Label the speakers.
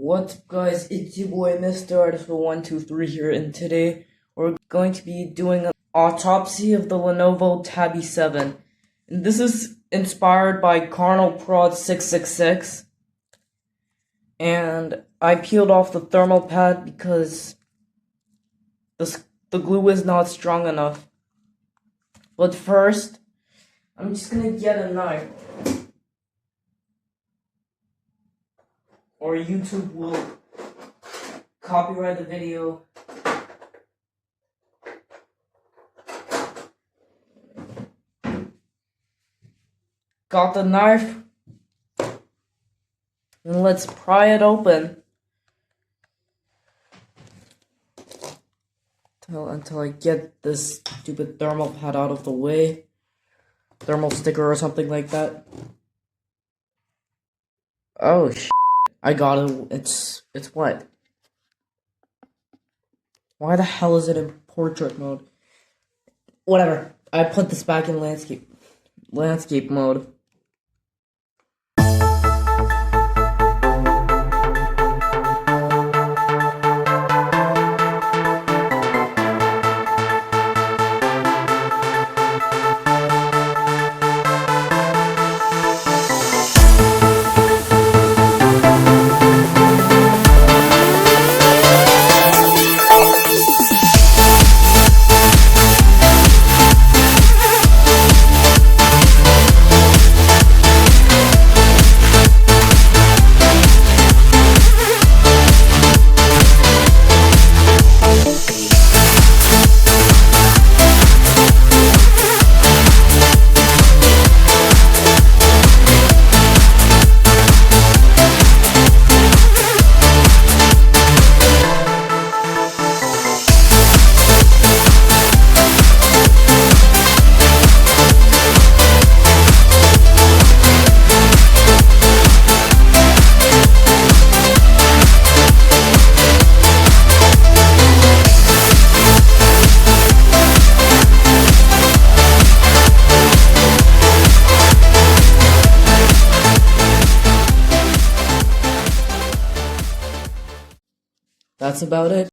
Speaker 1: What's up, guys? It's your boy Mr. Artist123 here, and today we're going to be doing an autopsy of the Lenovo Tab E7. And this is inspired by Carnal Prod 666. And I peeled off the thermal pad because the glue is not strong enough. But first, I'm just gonna get a knife, or YouTube will copyright the video. Got the knife, and let's pry it open until I get this stupid thermal pad out of the way. Thermal sticker or something like that. Oh shit. I got it. It's what? Why the hell is it in portrait mode? Whatever. I put this back in landscape mode. That's about it.